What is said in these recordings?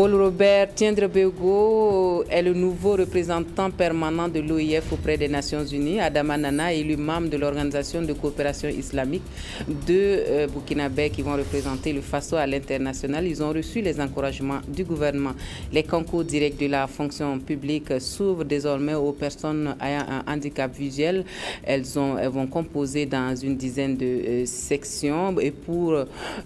Paul Robert Tiendrebego est le nouveau représentant permanent de l'OIF auprès des Nations Unies. Adama Nana est élu membre de l'Organisation de coopération islamique de Burkinabé qui vont représenter le Faso à l'international. Ils ont reçu les encouragements du gouvernement. Les concours directs de la fonction publique s'ouvrent désormais aux personnes ayant un handicap visuel. Elles vont composer dans une dizaine de sections et pour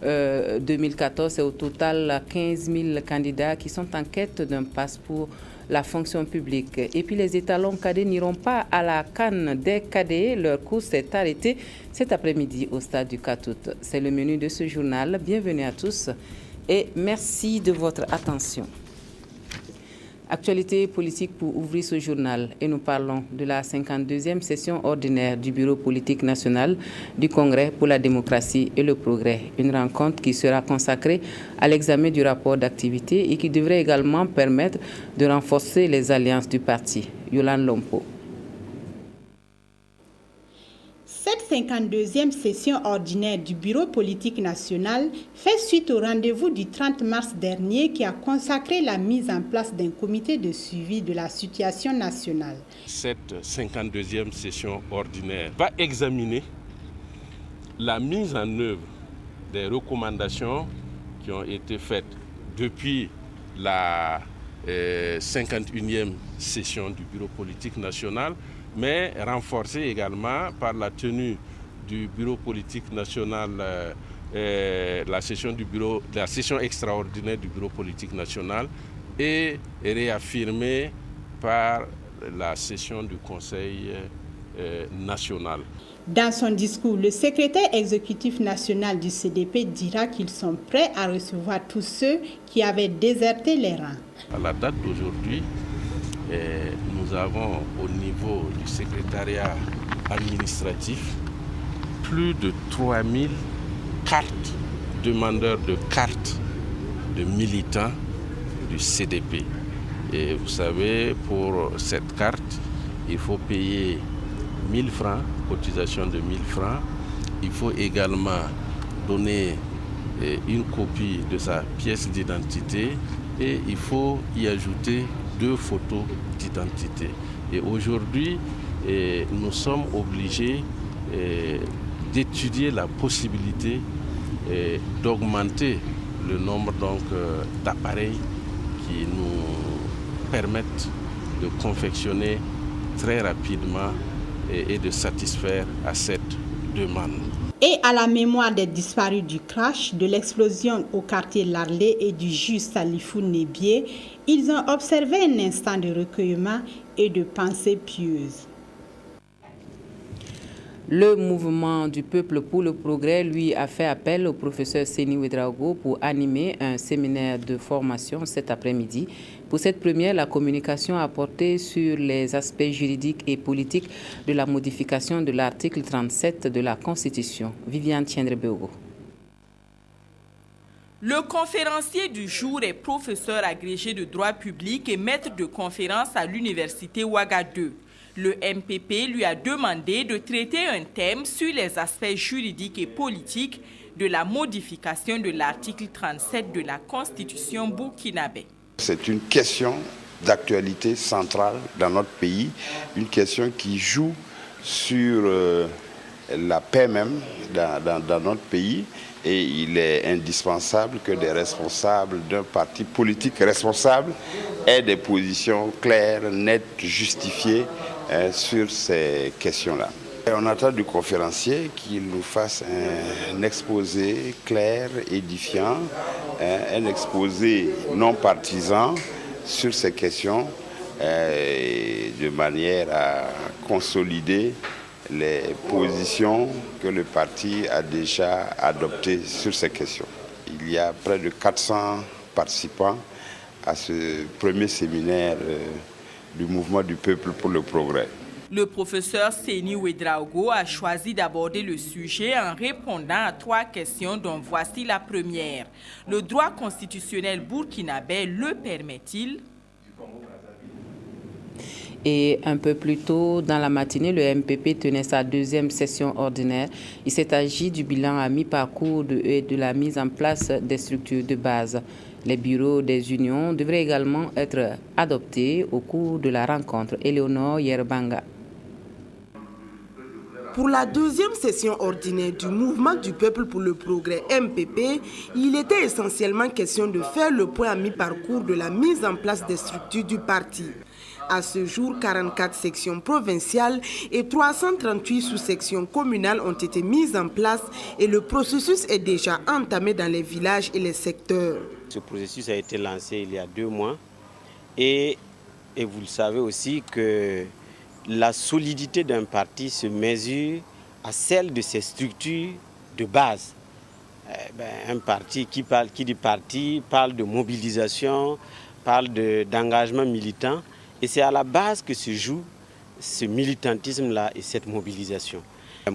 2014, c'est au total 15 000 candidats qui sont en quête d'un passe pour la fonction publique. Et puis les étalons cadets n'iront pas à la Cannes des cadets. Leur course s'est arrêtée cet après-midi au stade du 4 août. C'est le menu de ce journal. Bienvenue à tous et merci de votre attention. Actualité politique pour ouvrir ce journal et nous parlons de la 52e session ordinaire du Bureau politique national du Congrès pour la démocratie et le progrès. Une rencontre qui sera consacrée à l'examen du rapport d'activité et qui devrait également permettre de renforcer les alliances du parti. Yolande Lompo. Cette 52e session ordinaire du Bureau politique national fait suite au rendez-vous du 30 mars dernier qui a consacré la mise en place d'un comité de suivi de la situation nationale. Cette 52e session ordinaire va examiner la mise en œuvre des recommandations qui ont été faites depuis la 51e session du Bureau politique national, mais renforcée également par la tenue du Bureau politique national, la session extraordinaire du Bureau politique national et réaffirmée par la session du Conseil national. Dans son discours, le secrétaire exécutif national du CDP dira qu'ils sont prêts à recevoir tous ceux qui avaient déserté les rangs. À la date d'aujourd'hui, nous avons au niveau du secrétariat administratif plus de 3000 cartes, demandeurs de cartes de militants du CDP. Et vous savez, pour cette carte, il faut payer 1000 francs, cotisation de 1000 francs. Il faut également donner une copie de sa pièce d'identité et il faut y ajouter 2 photos d'identité. Et aujourd'hui, nous sommes obligés d'étudier la possibilité d'augmenter le nombre d'appareils qui nous permettent de confectionner très rapidement et de satisfaire à cette demande. Et à la mémoire des disparus du crash, de l'explosion au quartier Larlé et du juge Salifou Nébié, ils ont observé un instant de recueillement et de pensée pieuse. Le mouvement du peuple pour le progrès, lui, a fait appel au professeur Seni Ouedraogo pour animer un séminaire de formation cet après-midi. Pour cette première, la communication a porté sur les aspects juridiques et politiques de la modification de l'article 37 de la Constitution. Viviane Tiendrebego. Le conférencier du jour est professeur agrégé de droit public et maître de conférence à l'université Ouagadougou. Le MPP lui a demandé de traiter un thème sur les aspects juridiques et politiques de la modification de l'article 37 de la Constitution burkinabé. C'est une question d'actualité centrale dans notre pays, une question qui joue sur la paix même dans notre pays. Et il est indispensable que des responsables d'un parti politique responsable aient des positions claires, nettes, justifiées sur ces questions-là. On attend du conférencier qu'il nous fasse un exposé clair, édifiant, un exposé non partisan sur ces questions de manière à consolider les positions que le parti a déjà adoptées sur ces questions. Il y a près de 400 participants à ce premier séminaire du mouvement du peuple pour le progrès. Le professeur Seni Ouedraogo a choisi d'aborder le sujet en répondant à 3 questions dont voici la première. Le droit constitutionnel burkinabé le permet-il ? Et un peu plus tôt dans la matinée, le MPP tenait sa 2e session ordinaire. Il s'est agi du bilan à mi-parcours et de la mise en place des structures de base. Les bureaux des unions devraient également être adoptés au cours de la rencontre. Éléonore Yerbanga. Pour la deuxième session ordinaire du Mouvement du Peuple pour le Progrès MPP, il était essentiellement question de faire le point à mi-parcours de la mise en place des structures du parti. À ce jour, 44 sections provinciales et 338 sous-sections communales ont été mises en place et le processus est déjà entamé dans les villages et les secteurs. Ce processus a été lancé il y a 2 mois et vous le savez aussi que la solidité d'un parti se mesure à celle de ses structures de base. Un parti qui dit parti parle de mobilisation, parle d'engagement militant. Et c'est à la base que se joue ce militantisme-là et cette mobilisation.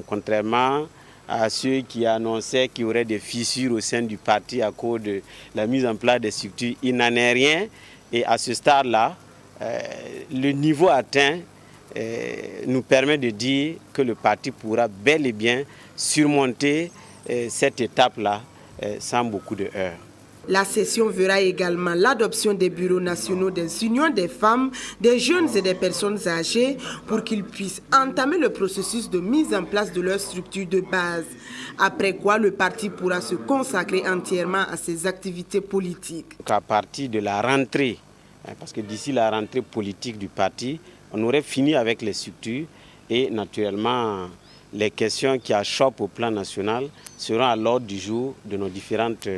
Contrairement à ceux qui annonçaient qu'il y aurait des fissures au sein du parti à cause de la mise en place des structures, il n'en est rien. Et à ce stade-là, le niveau atteint nous permet de dire que le parti pourra bel et bien surmonter cette étape-là sans beaucoup de heurts. La session verra également l'adoption des bureaux nationaux des unions des femmes, des jeunes et des personnes âgées pour qu'ils puissent entamer le processus de mise en place de leur structure de base. Après quoi, le parti pourra se consacrer entièrement à ses activités politiques. À partir de la rentrée, parce que d'ici la rentrée politique du parti, on aurait fini avec les structures et naturellement les questions qui achoppent au plan national seront à l'ordre du jour de nos différentes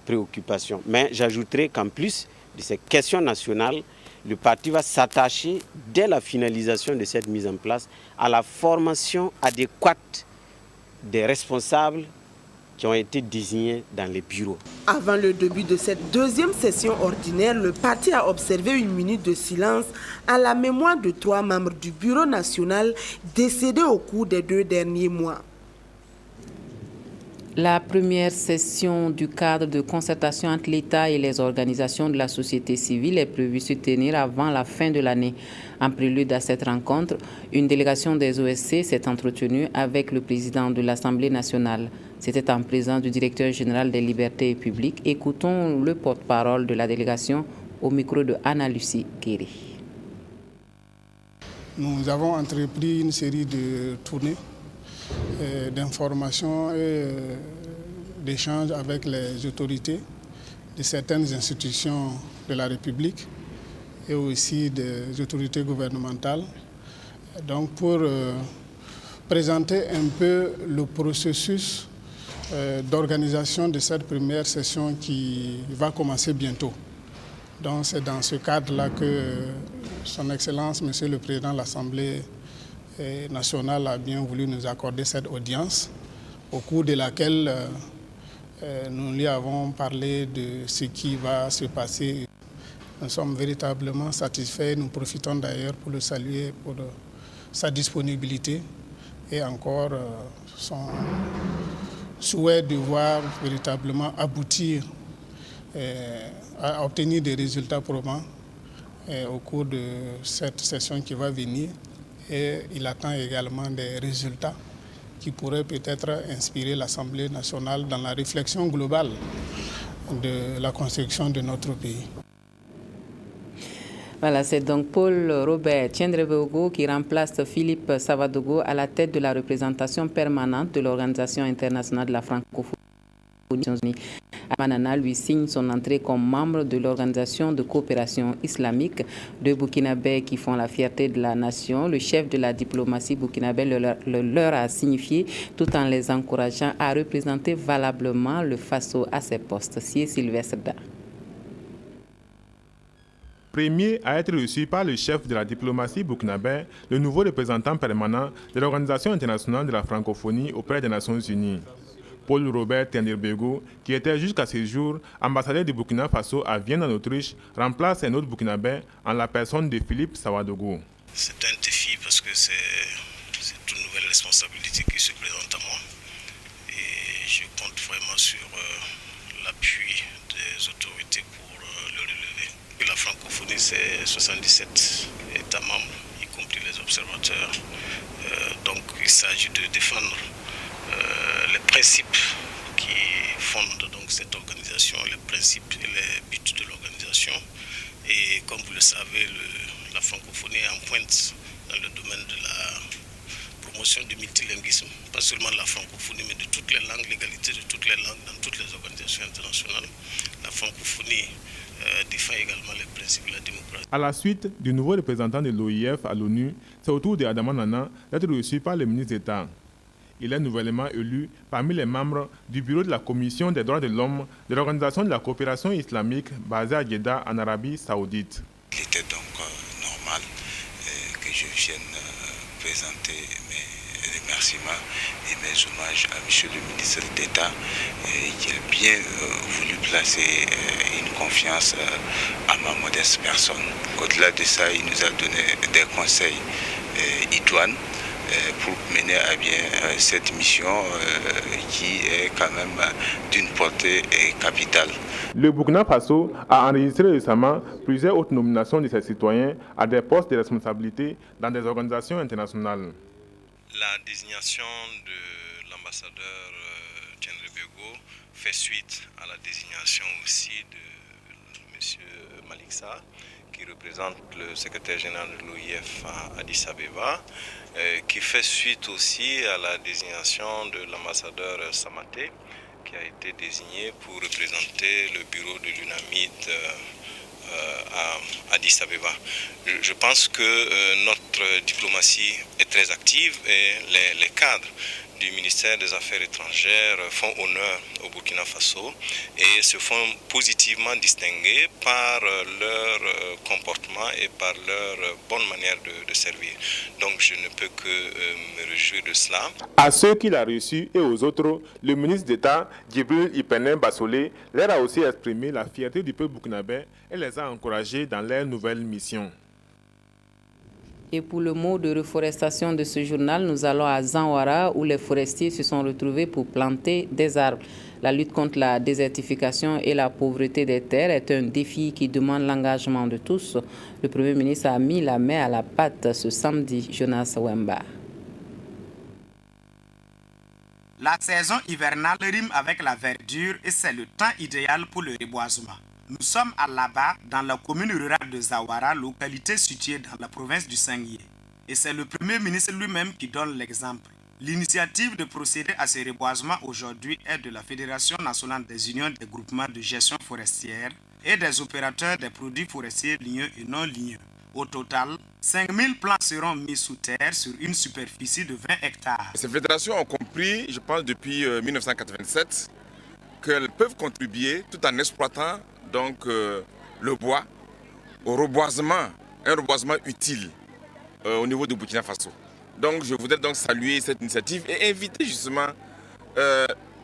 préoccupations. Mais j'ajouterai qu'en plus de ces questions nationales, le parti va s'attacher dès la finalisation de cette mise en place à la formation adéquate des responsables qui ont été désignés dans les bureaux. Avant le début de cette deuxième session ordinaire, le parti a observé 1 minute de silence à la mémoire de 3 membres du bureau national décédés au cours des 2 derniers mois. La première session du cadre de concertation entre l'État et les organisations de la société civile est prévue se tenir avant la fin de l'année. En prélude à cette rencontre, une délégation des OSC s'est entretenue avec le président de l'Assemblée nationale. C'était en présence du directeur général des libertés publiques. Écoutons le porte-parole de la délégation au micro de Anna-Lucie Guéry. Nous avons entrepris une série de tournées d'informations et d'échanges avec les autorités de certaines institutions de la République et aussi des autorités gouvernementales. Donc pour présenter un peu le processus d'organisation de cette première session qui va commencer bientôt. Donc c'est dans ce cadre-là que Son Excellence, Monsieur le Président de l'Assemblée nationale a bien voulu nous accorder cette audience, au cours de laquelle nous lui avons parlé de ce qui va se passer. Nous sommes véritablement satisfaits. Nous profitons d'ailleurs pour le saluer pour sa disponibilité et encore son souhait de voir véritablement aboutir à obtenir des résultats probants au cours de cette session qui va venir. Et il attend également des résultats qui pourraient peut-être inspirer l'Assemblée nationale dans la réflexion globale de la construction de notre pays. Voilà, c'est donc Paul Robert Tiendrebeogo qui remplace Philippe Savadogo à la tête de la représentation permanente de l'Organisation internationale de la francophonie. Manana lui signe son entrée comme membre de l'Organisation de coopération islamique de Burkinabé qui font la fierté de la nation. Le chef de la diplomatie burkinabé leur a signifié, tout en les encourageant à représenter valablement le Faso à ses postes. C'est Sylvestre Da. Premier à être reçu par le chef de la diplomatie burkinabé, le nouveau représentant permanent de l'Organisation internationale de la francophonie auprès des Nations unies. Paul Robert Tiendrebeogo, qui était jusqu'à ce jour ambassadeur du Burkina Faso à Vienne en Autriche, remplace un autre burkinabé en la personne de Philippe Savadogo. C'est un défi parce que c'est une nouvelle responsabilité qui se présente à moi. Et je compte vraiment sur l'appui des autorités pour le relever. La francophonie, c'est 77 États membres, y compris les observateurs. Donc il s'agit de défendre les principes qui fondent donc donc cette organisation, les principes et les buts de l'organisation. Et comme vous le savez, la francophonie est en pointe dans le domaine de la promotion du multilinguisme, pas seulement de la francophonie, mais de toutes les langues, l'égalité de toutes les langues dans toutes les organisations internationales. La francophonie défend également les principes de la démocratie. À la suite du nouveau représentant de l'OIF à l'ONU, c'est au tour d'Adama Nana d'être reçu par le ministre d'État. Il est nouvellement élu parmi les membres du bureau de la Commission des droits de l'homme de l'Organisation de la coopération islamique basée à Jeddah en Arabie Saoudite. Il était donc normal que je vienne présenter mes remerciements et mes hommages à M. le ministre d'État qui a bien voulu placer une confiance à ma modeste personne. Au-delà de ça, il nous a donné des conseils idoines pour mener à bien cette mission qui est quand même d'une portée capitale. Le Burkina Faso a enregistré récemment plusieurs autres nominations de ses citoyens à des postes de responsabilité dans des organisations internationales. La désignation de l'ambassadeur Tiendré Bego fait suite à la désignation aussi de M. Malik Sarr, qui représente le secrétaire général de l'OIF à Addis Abeba, qui fait suite aussi à la désignation de l'ambassadeur Samaté, qui a été désigné pour représenter le bureau de l'UNAMID à Addis Abeba. Je pense que notre diplomatie est très active et les cadres du ministère des Affaires étrangères font honneur au Burkina Faso et se font positivement distinguer par leur comportement et par leur bonne manière de servir. Donc je ne peux que me réjouir de cela. À ceux qu'il a reçus et aux autres, le ministre d'État, Djibril Ipenin Bassolé, leur a aussi exprimé la fierté du peuple burkinabé et les a encouragés dans leur nouvelle mission. Et pour le mot de reforestation de ce journal, nous allons à Zanwara où les forestiers se sont retrouvés pour planter des arbres. La lutte contre la désertification et la pauvreté des terres est un défi qui demande l'engagement de tous. Le Premier ministre a mis la main à la pâte ce samedi, Jonas Wemba. La saison hivernale rime avec la verdure et c'est le temps idéal pour le reboisement. Nous sommes à Laba, dans la commune rurale de Zawara, localité située dans la province du Sanguier. Et c'est le Premier ministre lui-même qui donne l'exemple. L'initiative de procéder à ce reboisement aujourd'hui est de la Fédération nationale des unions des groupements de gestion forestière et des opérateurs des produits forestiers ligneux et non ligneux. Au total, 5000 plants seront mis sous terre sur une superficie de 20 hectares. Ces fédérations ont compris, je pense depuis 1987, qu'elles peuvent contribuer tout en exploitant donc le bois au reboisement, un reboisement utile au niveau du Burkina Faso. Donc je voudrais donc saluer cette initiative et inviter justement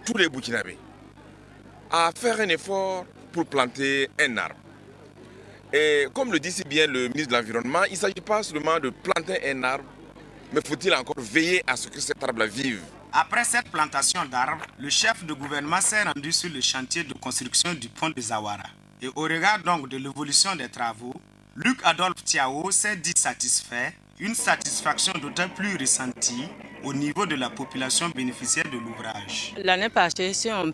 tous les Burkinabés à faire un effort pour planter un arbre. Et comme le dit si bien le ministre de l'Environnement, il ne s'agit pas seulement de planter un arbre, mais faut-il encore veiller à ce que cet arbre vive. Après cette plantation d'arbres, le chef de gouvernement s'est rendu sur le chantier de construction du pont de Zawara. Et au regard donc de l'évolution des travaux, Luc Adolphe Thiao s'est dit satisfait, une satisfaction d'autant plus ressentie au niveau de la population bénéficiaire de l'ouvrage. L'année passée, si on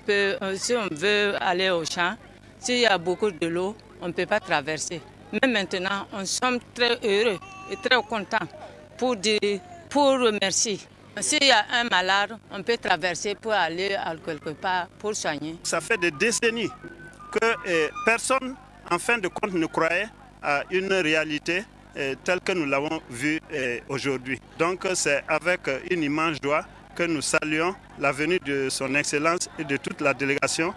veut aller au champ, s'il y a beaucoup de l'eau, on ne peut pas traverser. Mais maintenant, on sommes très heureux et très contents pour remercier. S'il y a un malade, on peut traverser pour aller à quelque part pour soigner. Ça fait des décennies que personne, en fin de compte, ne croyait à une réalité telle que nous l'avons vue aujourd'hui. Donc c'est avec une immense joie que nous saluons la venue de son Excellence et de toute la délégation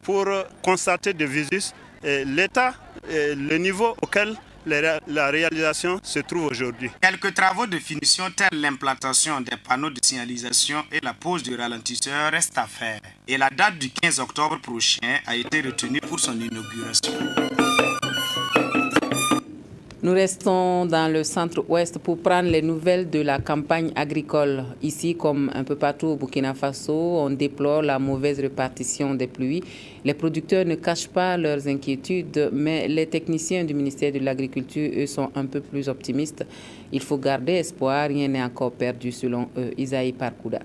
pour constater de visu l'état, le niveau auquel la réalisation se trouve aujourd'hui. Quelques travaux de finition tels l'implantation des panneaux de signalisation et la pose du ralentisseur restent à faire. Et la date du 15 octobre prochain a été retenue pour son inauguration. Nous restons dans le centre-ouest pour prendre les nouvelles de la campagne agricole. Ici, comme un peu partout au Burkina Faso, on déplore la mauvaise répartition des pluies. Les producteurs ne cachent pas leurs inquiétudes, mais les techniciens du ministère de l'Agriculture, eux, sont un peu plus optimistes. Il faut garder espoir, rien n'est encore perdu selon eux. Isaïe Parkouda.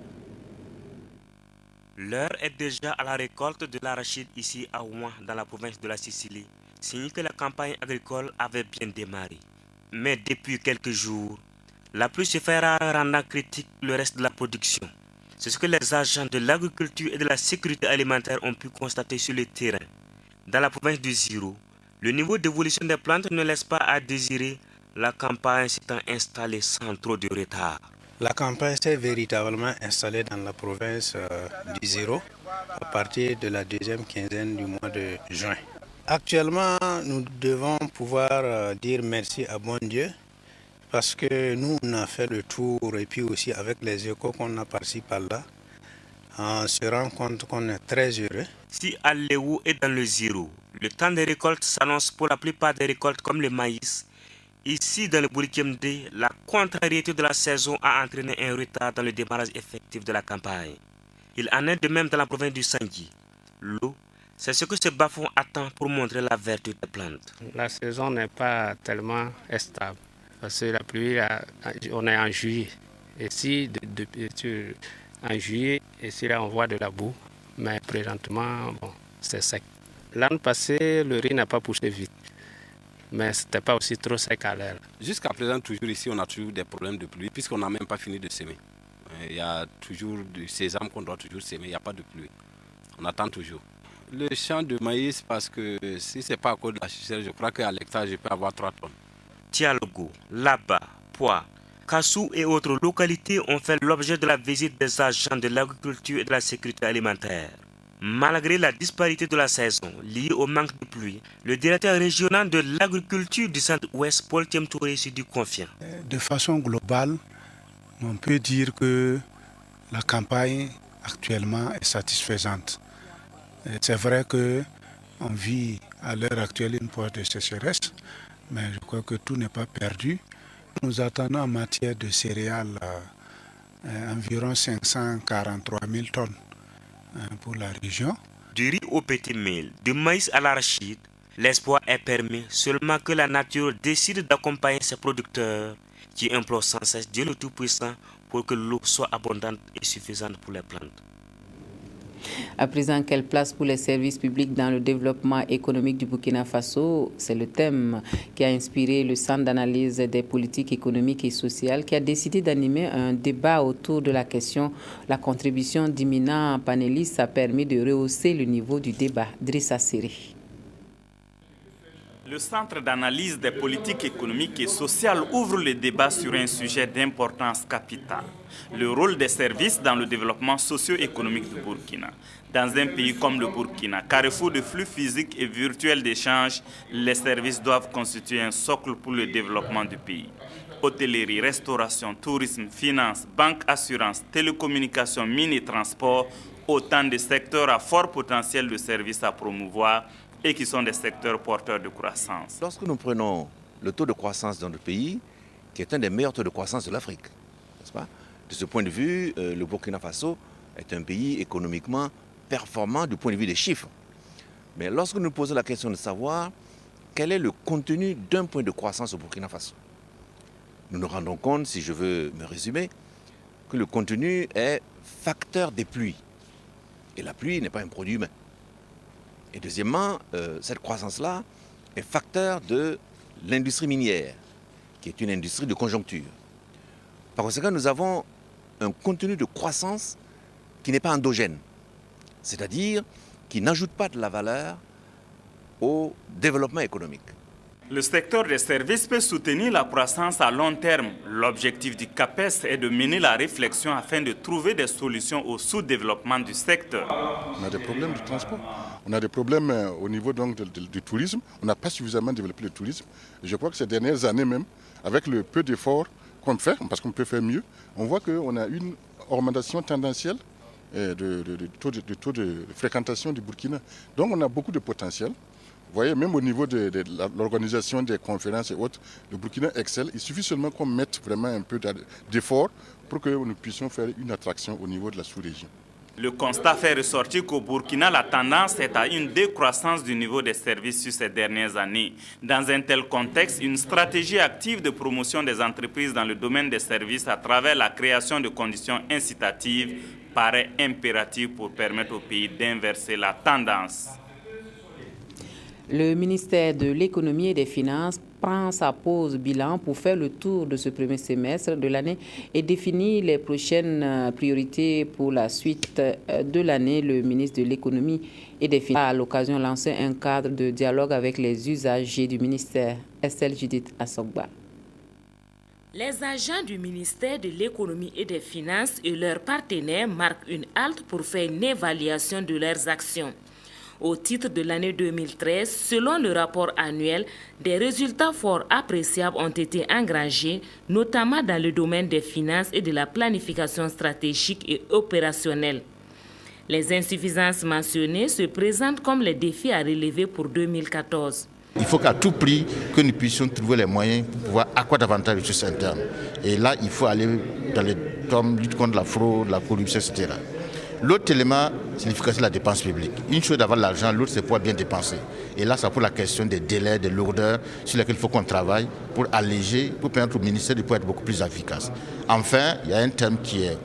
L'heure est déjà à la récolte de l'arachide ici à Ouan, dans la province de la Sicile, signe que la campagne agricole avait bien démarré. Mais depuis quelques jours, la pluie se fait rare rendant critique le reste de la production. C'est ce que les agents de l'agriculture et de la sécurité alimentaire ont pu constater sur le terrain. Dans la province du Ziro, le niveau d'évolution des plantes ne laisse pas à désirer, la campagne s'étant installée sans trop de retard. La campagne s'est véritablement installée dans la province du Ziro à partir de la deuxième quinzaine du mois de juin. Actuellement, nous devons pouvoir dire merci à bon Dieu parce que nous, on a fait le tour et puis aussi avec les échos qu'on a par-ci par-là, on se rend compte qu'on est très heureux. Si à Léou et dans le Ziro, le temps des récoltes s'annonce pour la plupart des récoltes comme le maïs, ici, dans le Burkina, la contrariété de la saison a entraîné un retard dans le démarrage effectif de la campagne. Il en est de même dans la province du Sangui. L'eau, c'est ce que ce bas-fond attend pour montrer la vertu des plantes. La saison n'est pas tellement stable parce que la pluie, on est en juillet. Ici, en juillet, ici, là, on voit de la boue, mais présentement, bon, c'est sec. L'année passée, le riz n'a pas poussé vite. Mais ce n'était pas aussi trop sec à l'air. Jusqu'à présent, toujours ici, on a toujours des problèmes de pluie, puisqu'on n'a même pas fini de semer. Il y a toujours du sésame qu'on doit toujours semer, il n'y a pas de pluie. On attend toujours. Le champ de maïs, parce que si ce n'est pas à cause de la sécheresse, je crois qu'à l'hectare, je peux avoir 3 tonnes. Tialogo, Laba, Poix, Kassou et autres localités ont fait l'objet de la visite des agents de l'agriculture et de la sécurité alimentaire. Malgré la disparité de la saison liée au manque de pluie, le directeur régional de l'agriculture du Centre-Ouest, Paul Thiem Touré, se dit confiant. De façon globale, on peut dire que la campagne actuellement est satisfaisante. C'est vrai qu'on vit à l'heure actuelle une période de sécheresse, mais je crois que tout n'est pas perdu. Nous attendons en matière de céréales environ 543 000 tonnes. Pour la région. Du riz au petit mil, du maïs à l'arachide, l'espoir est permis seulement que la nature décide d'accompagner ses producteurs qui implorent sans cesse Dieu le Tout-Puissant pour que l'eau soit abondante et suffisante pour les plantes. À présent, quelle place pour les services publics dans le développement économique du Burkina Faso? C'est le thème qui a inspiré le Centre d'analyse des politiques économiques et sociales qui a décidé d'animer un débat autour de la question. La contribution d'éminents panélistes a permis de rehausser le niveau du débat. Drissa Siri. Le Centre d'analyse des politiques économiques et sociales ouvre le débat sur un sujet d'importance capitale, le rôle des services dans le développement socio-économique du Burkina. Dans un pays comme le Burkina, carrefour de flux physiques et virtuels d'échanges, les services doivent constituer un socle pour le développement du pays. Hôtellerie, restauration, tourisme, finance, banque, assurance, télécommunications, mines et transports, autant de secteurs à fort potentiel de services à promouvoir et qui sont des secteurs porteurs de croissance. Lorsque nous prenons le taux de croissance dans le pays, qui est un des meilleurs taux de croissance de l'Afrique, n'est-ce pas? De ce point de vue, le Burkina Faso est un pays économiquement performant du point de vue des chiffres. Mais lorsque nous posons la question de savoir quel est le contenu d'un point de croissance au Burkina Faso, nous nous rendons compte, si je veux me résumer, que le contenu est facteur des pluies. Et la pluie n'est pas un produit humain. Et deuxièmement, cette croissance-là est facteur de l'industrie minière, qui est une industrie de conjoncture. Par conséquent, nous avons un contenu de croissance qui n'est pas endogène, c'est-à-dire qui n'ajoute pas de la valeur au développement économique. Le secteur des services peut soutenir la croissance à long terme. L'objectif du CAPES est de mener la réflexion afin de trouver des solutions au sous-développement du secteur. On a des problèmes de transport, on a des problèmes au niveau donc, du tourisme. On n'a pas suffisamment développé le tourisme. Je crois que ces dernières années même, avec le peu d'efforts qu'on fait, parce qu'on peut faire mieux, on voit qu'on a une augmentation tendancielle du taux de fréquentation du Burkina. Donc on a beaucoup de potentiel. Vous voyez, même au niveau de l'organisation des conférences et autres, le Burkina excelle. Il suffit seulement qu'on mette vraiment un peu d'effort pour que nous puissions faire une attraction au niveau de la sous-région. Le constat fait ressortir qu'au Burkina, la tendance est à une décroissance du niveau des services sur ces dernières années. Dans un tel contexte, une stratégie active de promotion des entreprises dans le domaine des services à travers la création de conditions incitatives paraît impératif pour permettre au pays d'inverser la tendance. Le ministère de l'économie et des finances prend sa pause bilan pour faire le tour de ce premier semestre de l'année et définir les prochaines priorités pour la suite de l'année. Le ministre de l'économie et des finances a à l'occasion lancé un cadre de dialogue avec les usagers du ministère. Estelle Judith Assogba. Les agents du ministère de l'économie et des finances et leurs partenaires marquent une halte pour faire une évaluation de leurs actions. Au titre de l'année 2013, selon le rapport annuel, des résultats forts appréciables ont été engrangés, notamment dans le domaine des finances et de la planification stratégique et opérationnelle. Les insuffisances mentionnées se présentent comme les défis à relever pour 2014. Il faut qu'à tout prix que nous puissions trouver les moyens pour pouvoir accroître davantage les ressources internes. Et là, il faut aller dans les tomes, lutte contre la fraude, la corruption, etc. L'autre élément, c'est l'efficacité de la dépense publique. Une chose d'avoir l'argent, l'autre c'est pouvoir bien dépenser. Et là, ça pose la question des délais, des lourdeurs sur lesquelles il faut qu'on travaille pour alléger, pour permettre au ministère de pouvoir être beaucoup plus efficace. Enfin, il y a un thème qui est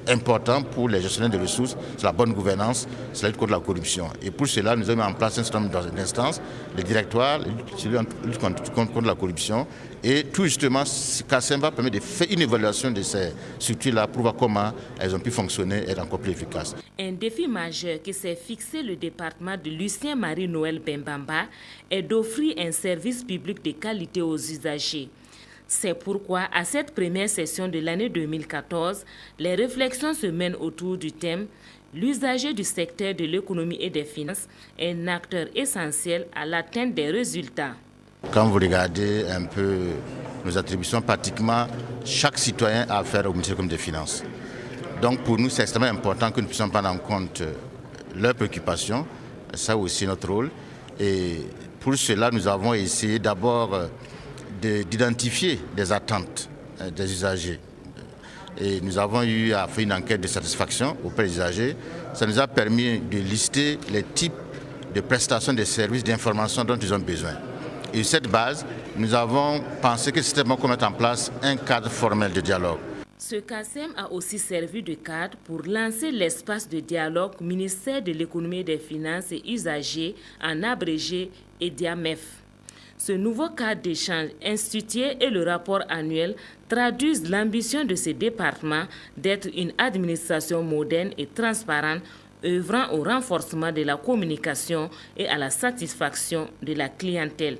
important pour les gestionnaires de ressources, c'est la bonne gouvernance, c'est la lutte contre la corruption. Et pour cela, nous avons mis en place un certain nombre d'instances, les directoires, la lutte contre la corruption. Et tout justement, Kassemba permet de faire une évaluation de ces structures-là pour voir comment elles ont pu fonctionner et être encore plus efficaces. Un défi majeur que s'est fixé le département de Lucien Marie-Noël Bembamba est d'offrir un service public de qualité aux usagers. C'est pourquoi, à cette première session de l'année 2014, les réflexions se mènent autour du thème « L'usager du secteur de l'économie et des finances est un acteur essentiel à l'atteinte des résultats ». Quand vous regardez un peu nos attributions, pratiquement chaque citoyen a affaire au ministère des Finances. Donc pour nous, c'est extrêmement important que nous puissions prendre en compte leurs préoccupations. Ça aussi notre rôle. Et pour cela, nous avons essayé d'abord d'identifier les attentes des usagers. Et nous avons eu à faire une enquête de satisfaction auprès des usagers. Ça nous a permis de lister les types de prestations de services d'information dont ils ont besoin. Et sur cette base, nous avons pensé que c'était bon qu'on mette en place un cadre formel de dialogue. Ce CASEM a aussi servi de cadre pour lancer l'espace de dialogue ministère de l'économie et des finances et usagers, en abrégé EDIAMEF. Ce nouveau cadre d'échange institué et le rapport annuel traduisent l'ambition de ces départements d'être une administration moderne et transparente, œuvrant au renforcement de la communication et à la satisfaction de la clientèle.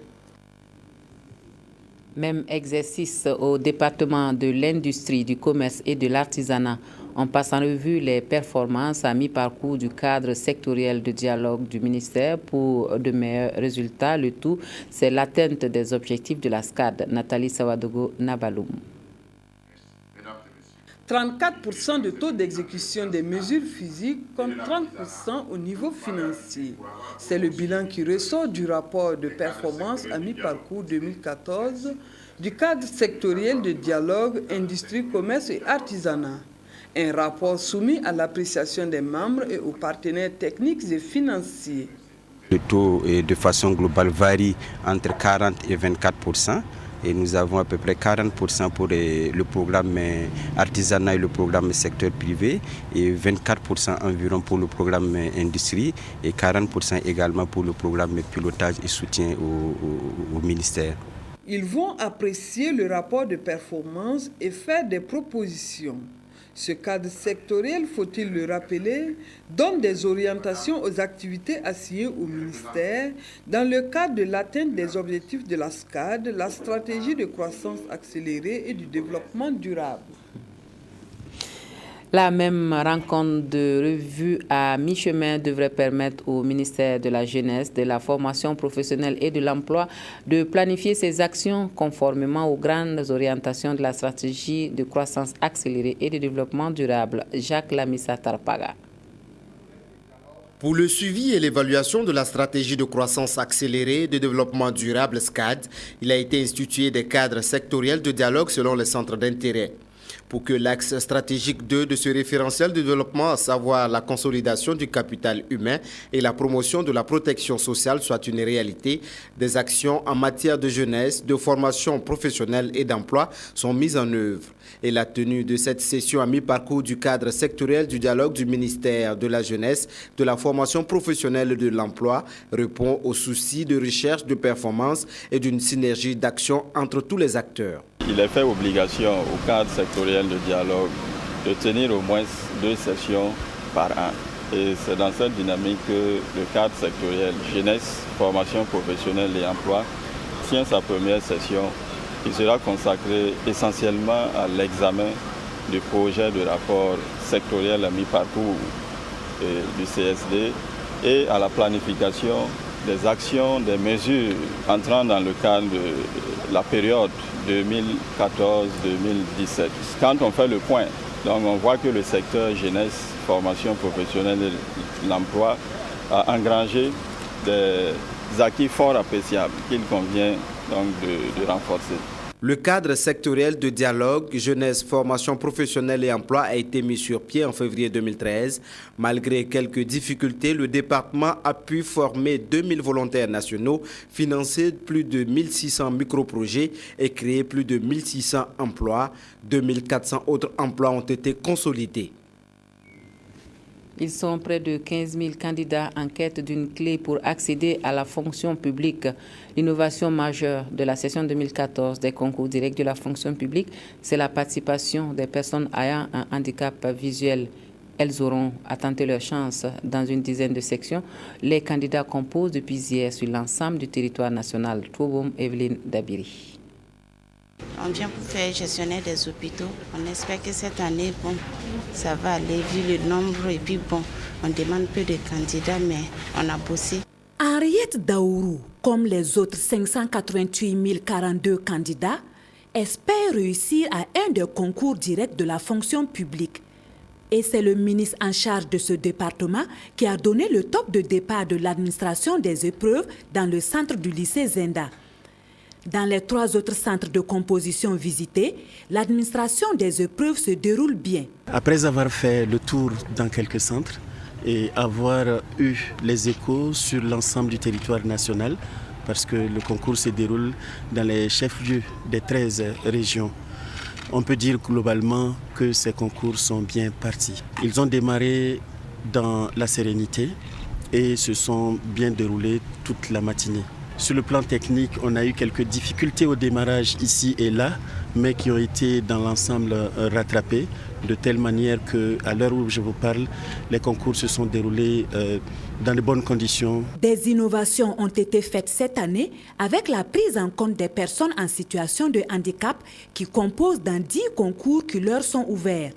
Même exercice au département de l'industrie, du commerce et de l'artisanat. On passe en revue les performances à mi-parcours du cadre sectoriel de dialogue du ministère pour de meilleurs résultats. Le tout, c'est l'atteinte des objectifs de la SCAD. Nathalie Sawadogo Nabaloum. 34% de taux d'exécution des mesures physiques contre 30% au niveau financier. C'est le bilan qui ressort du rapport de performance à mi-parcours 2014 du cadre sectoriel de dialogue industrie, commerce et artisanat. Un rapport soumis à l'appréciation des membres et aux partenaires techniques et financiers. Le taux de façon globale varie entre 40 et 24%. Et nous avons à peu près 40% pour le programme artisanat et le programme secteur privé et 24% environ pour le programme industrie et 40% également pour le programme pilotage et soutien au ministère. Ils vont apprécier le rapport de performance et faire des propositions. Ce cadre sectoriel, faut-il le rappeler, donne des orientations aux activités assignées au ministère dans le cadre de l'atteinte des objectifs de la SCAD, la stratégie de croissance accélérée et du développement durable. La même rencontre de revue à mi-chemin devrait permettre au ministère de la Jeunesse, de la Formation professionnelle et de l'Emploi de planifier ses actions conformément aux grandes orientations de la stratégie de croissance accélérée et de développement durable. Jacques Lamissa Tarpaga. Pour le suivi et l'évaluation de la stratégie de croissance accélérée et de développement durable SCAD, il a été institué des cadres sectoriels de dialogue selon les centres d'intérêt. Pour que l'axe stratégique 2 de ce référentiel de développement, à savoir la consolidation du capital humain et la promotion de la protection sociale, soit une réalité, des actions en matière de jeunesse, de formation professionnelle et d'emploi sont mises en œuvre. Et la tenue de cette session à mi-parcours du cadre sectoriel du dialogue du ministère de la Jeunesse, de la formation professionnelle et de l'emploi répond aux soucis de recherche de performance et d'une synergie d'action entre tous les acteurs. Il est fait obligation au cadre sectoriel de dialogue de tenir au moins 2 sessions par an. Et c'est dans cette dynamique que le cadre sectoriel jeunesse, formation professionnelle et emploi tient sa première session qui sera consacrée essentiellement à l'examen du projet de rapport sectoriel à mi-parcours du CSD et à la planification des actions, des mesures entrant dans le cadre de la période 2014-2017. Quand on fait le point, donc on voit que le secteur jeunesse, formation professionnelle et l'emploi a engrangé des acquis fort appréciables qu'il convient donc de renforcer. Le cadre sectoriel de dialogue jeunesse, formation professionnelle et emploi a été mis sur pied en février 2013. Malgré quelques difficultés, le département a pu former 2000 volontaires nationaux, financer plus de 1600 micro-projets et créer plus de 1600 emplois. 2400 autres emplois ont été consolidés. Ils sont près de 15 000 candidats en quête d'une clé pour accéder à la fonction publique. L'innovation majeure de la session 2014 des concours directs de la fonction publique, c'est la participation des personnes ayant un handicap visuel. Elles auront à tenter leur chance dans une dizaine de sections. Les candidats composent depuis hier sur l'ensemble du territoire national. Touboum, Evelyne Dabiri. On vient pour faire gestionnaire des hôpitaux. On espère que cette année, ça va aller vu le nombre et puis on demande peu de candidats, mais on a bossé. Henriette Daourou, comme les autres 588 042 candidats, espère réussir à un des concours directs de la fonction publique. Et c'est le ministre en charge de ce département qui a donné le top de départ de l'administration des épreuves dans le centre du lycée Zenda. Dans les 3 autres centres de composition visités, l'administration des épreuves se déroule bien. Après avoir fait le tour dans quelques centres et avoir eu les échos sur l'ensemble du territoire national, parce que le concours se déroule dans les chefs-lieux des 13 régions, on peut dire globalement que ces concours sont bien partis. Ils ont démarré dans la sérénité et se sont bien déroulés toute la matinée. Sur le plan technique, on a eu quelques difficultés au démarrage ici et là, mais qui ont été dans l'ensemble rattrapées, de telle manière qu'à l'heure où je vous parle, les concours se sont déroulés dans de bonnes conditions. Des innovations ont été faites cette année avec la prise en compte des personnes en situation de handicap qui composent dans 10 concours qui leur sont ouverts.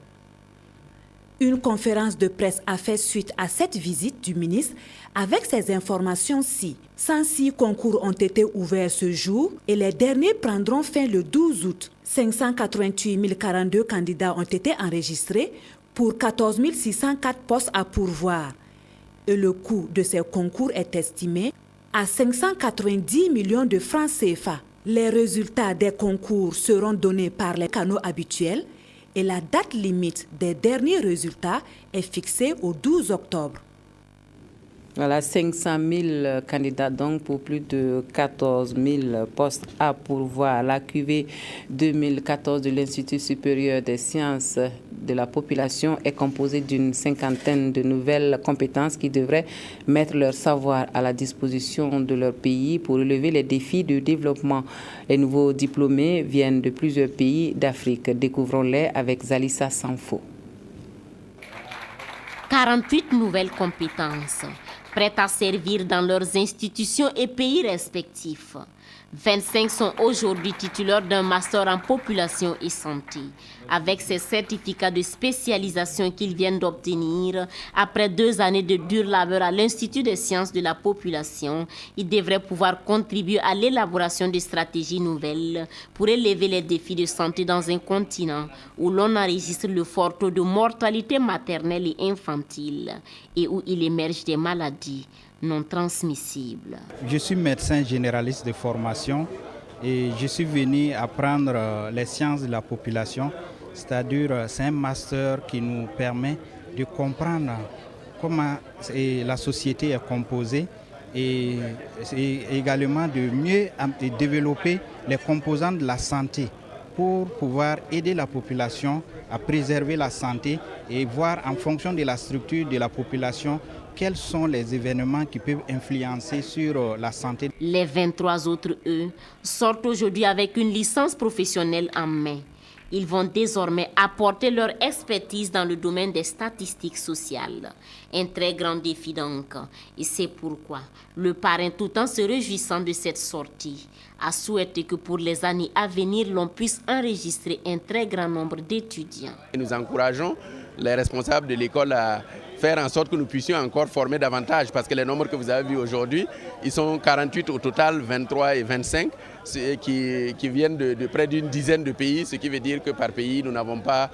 Une conférence de presse a fait suite à cette visite du ministre avec ces informations-ci. 106 concours ont été ouverts ce jour et les derniers prendront fin le 12 août. 588 042 candidats ont été enregistrés pour 14 604 postes à pourvoir. Et le coût de ces concours est estimé à 590 millions de francs CFA. Les résultats des concours seront donnés par les canaux habituels et la date limite des derniers résultats est fixée au 12 octobre. Voilà, 500 000 candidats donc pour plus de 14 000 postes à pourvoir. La QV 2014 de l'Institut supérieur des sciences de la population est composée d'une 50aine de nouvelles compétences qui devraient mettre leur savoir à la disposition de leur pays pour relever les défis de développement. Les nouveaux diplômés viennent de plusieurs pays d'Afrique. Découvrons-les avec Zalissa Sanfo. 48 nouvelles compétences prêtes à servir dans leurs institutions et pays respectifs. 25 sont aujourd'hui titulaires d'un master en population et santé, avec ces certificats de spécialisation qu'ils viennent d'obtenir. Après 2 années de dur labeur à l'Institut des sciences de la population, ils devraient pouvoir contribuer à l'élaboration de stratégies nouvelles pour élever les défis de santé dans un continent où l'on enregistre le fort taux de mortalité maternelle et infantile et où il émerge des maladies non transmissibles. Je suis médecin généraliste de formation et je suis venu apprendre les sciences de la population, C'est-à-dire, c'est un master qui nous permet de comprendre comment la société est composée et également de mieux développer les composants de la santé pour pouvoir aider la population à préserver la santé et voir en fonction de la structure de la population quels sont les événements qui peuvent influencer sur la santé. Les 23 autres, eux, sortent aujourd'hui avec une licence professionnelle en main. Ils vont désormais apporter leur expertise dans le domaine des statistiques sociales. Un très grand défi donc. Et c'est pourquoi le parrain, tout en se réjouissant de cette sortie, a souhaité que pour les années à venir, l'on puisse enregistrer un très grand nombre d'étudiants. Nous encourageons les responsables de l'école à faire en sorte que nous puissions encore former davantage, parce que les nombres que vous avez vus aujourd'hui, ils sont 48 au total, 23 et 25, qui viennent de près d'une dizaine de pays, ce qui veut dire que par pays, nous n'avons pas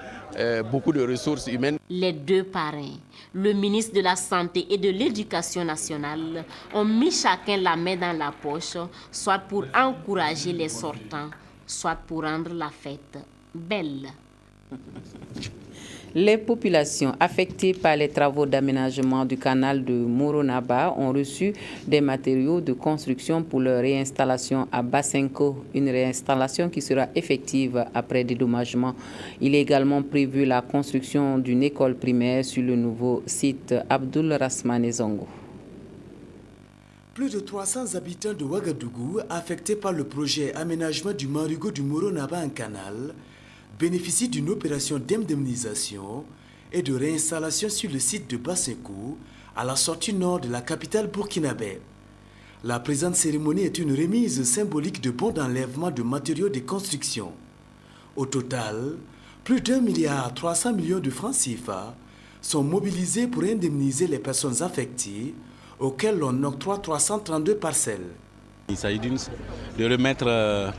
beaucoup de ressources humaines. Les deux parrains, le ministre de la Santé et de l'Éducation nationale, ont mis chacun la main dans la poche, soit pour encourager les sortants, soit pour rendre la fête belle. Les populations affectées par les travaux d'aménagement du canal de Moronaba ont reçu des matériaux de construction pour leur réinstallation à Basenko, une réinstallation qui sera effective après dédommagement. Il est également prévu la construction d'une école primaire sur le nouveau site Abdul Rasmane Zongo. Plus de 300 habitants de Ouagadougou affectés par le projet aménagement du marigot du Moronaba en canal bénéficient d'une opération d'indemnisation et de réinstallation sur le site de Basenko, à la sortie nord de la capitale burkinabé. La présente cérémonie est une remise symbolique de bons d'enlèvement de matériaux de construction. Au total, plus d'1,3 milliard de francs CFA sont mobilisés pour indemniser les personnes affectées, auxquelles l'on octroie 332 parcelles. Il s'agit de remettre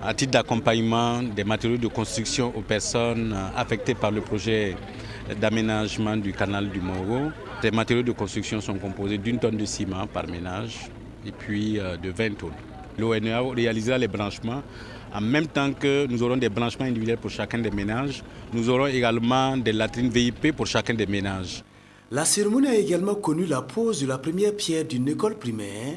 à titre d'accompagnement des matériaux de construction aux personnes affectées par le projet d'aménagement du canal du Moro. Ces matériaux de construction sont composés d'une tonne de ciment par ménage et puis de 20 tonnes. L'ONEA réalisera les branchements en même temps que nous aurons des branchements individuels pour chacun des ménages. Nous aurons également des latrines VIP pour chacun des ménages. La cérémonie a également connu la pose de la première pierre d'une école primaire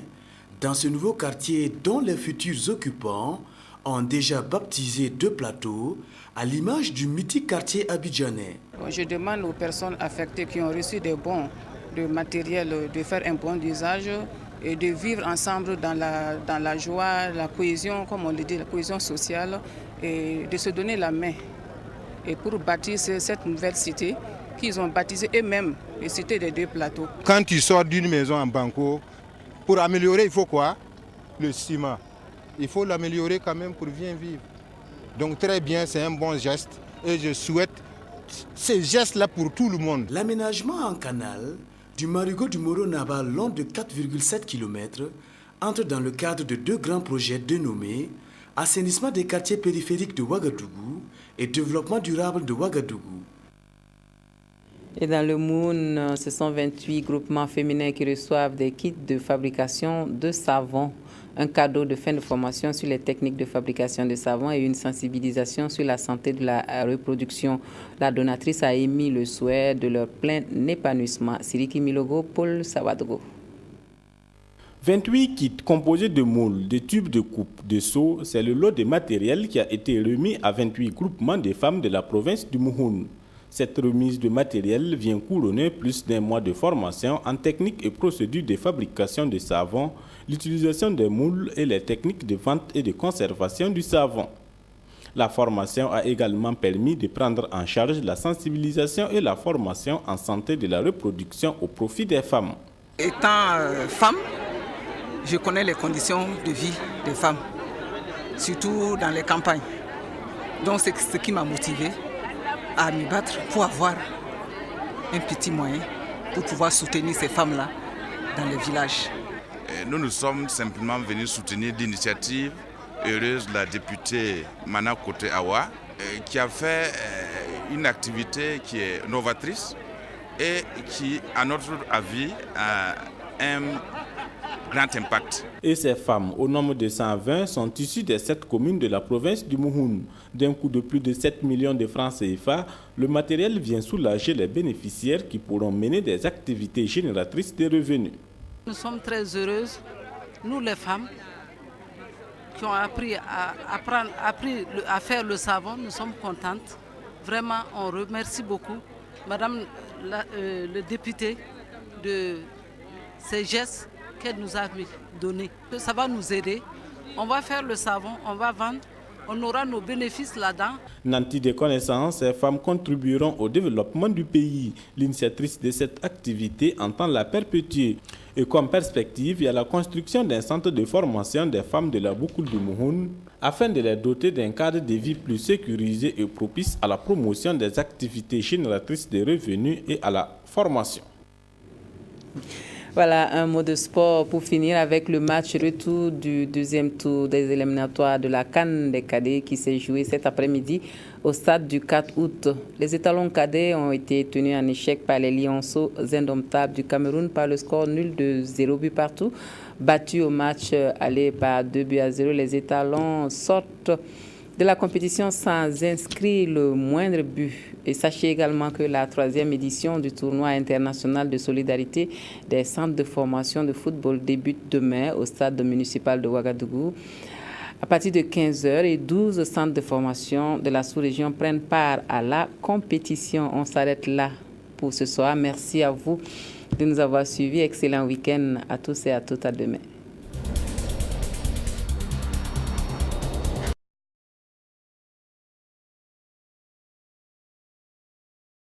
dans ce nouveau quartier dont les futurs occupants ont déjà baptisé 2 plateaux à l'image du mythique quartier abidjanais. Je demande aux personnes affectées qui ont reçu des bons de matériel de faire un bon usage et de vivre ensemble dans la joie, la cohésion, comme on le dit, la cohésion sociale, et de se donner la main et pour bâtir cette nouvelle cité qu'ils ont baptisée eux-mêmes, la cité des 2 plateaux. Quand tu sors d'une maison en banco, pour améliorer, il faut quoi? Le ciment. Il faut l'améliorer quand même pour bien vivre. Donc très bien, c'est un bon geste et je souhaite ces gestes-là pour tout le monde. L'aménagement en canal du marigot du Moronaba long de 4,7 km entre dans le cadre de 2 grands projets dénommés Assainissement des quartiers périphériques de Ouagadougou et Développement durable de Ouagadougou. Et dans le Moon, ce sont 28 groupements féminins qui reçoivent des kits de fabrication de savon, un cadeau de fin de formation sur les techniques de fabrication de savon et une sensibilisation sur la santé de la reproduction. La donatrice a émis le souhait de leur plein épanouissement. Siriki Milogo, Paul Sawadogo. 28 kits composés de moules, de tubes de coupe, de seaux, c'est le lot de matériel qui a été remis à 28 groupements de femmes de la province du Mouhoun. Cette remise de matériel vient couronner plus d'1 mois de formation en techniques et procédures de fabrication de savon, l'utilisation des moules et les techniques de vente et de conservation du savon. La formation a également permis de prendre en charge la sensibilisation et la formation en santé de la reproduction au profit des femmes. Étant femme, je connais les conditions de vie des femmes, surtout dans les campagnes. Donc c'est ce qui m'a motivée à me battre pour avoir un petit moyen pour pouvoir soutenir ces femmes-là dans les villages. Nous sommes simplement venus soutenir l'initiative heureuse de la députée Mana Kote Awa, qui a fait une activité qui est novatrice et qui, à notre avis, a un grand impact. Et ces femmes, au nombre de 120, sont issues des 7 communes de la province du Mouhoun. D'un coût de plus de 7 millions de francs CFA, le matériel vient soulager les bénéficiaires qui pourront mener des activités génératrices de revenus. Nous sommes très heureuses, nous les femmes, qui ont appris à faire le savon, nous sommes contentes. Vraiment, on remercie beaucoup Madame le député de ces gestes qu'elle nous a donnés. Ça va nous aider. On va faire le savon, on va vendre, on aura nos bénéfices là-dedans. Nantis des connaissances, ces femmes contribueront au développement du pays. L'initiatrice de cette activité entend la perpétuer. Et comme perspective, il y a la construction d'un centre de formation des femmes de la Boukoul du Mouhoun afin de les doter d'un cadre de vie plus sécurisé et propice à la promotion des activités génératrices de revenus et à la formation. Voilà un mot de sport pour finir avec le match retour du deuxième tour des éliminatoires de la CAN des cadets qui s'est joué cet après-midi au stade du 4 août. Les étalons cadets ont été tenus en échec par les Lionceaux indomptables du Cameroun par le score nul de 0 but partout. Battus au match aller par 2 buts à 0, les étalons sortent de la compétition sans inscrire le moindre but. Et sachez également que la 3e édition du tournoi international de solidarité des centres de formation de football débute demain au stade municipal de Ouagadougou. À partir de 15h, et 12 centres de formation de la sous-région prennent part à la compétition. On s'arrête là pour ce soir. Merci à vous de nous avoir suivis. Excellent week-end à tous et à toutes. À demain.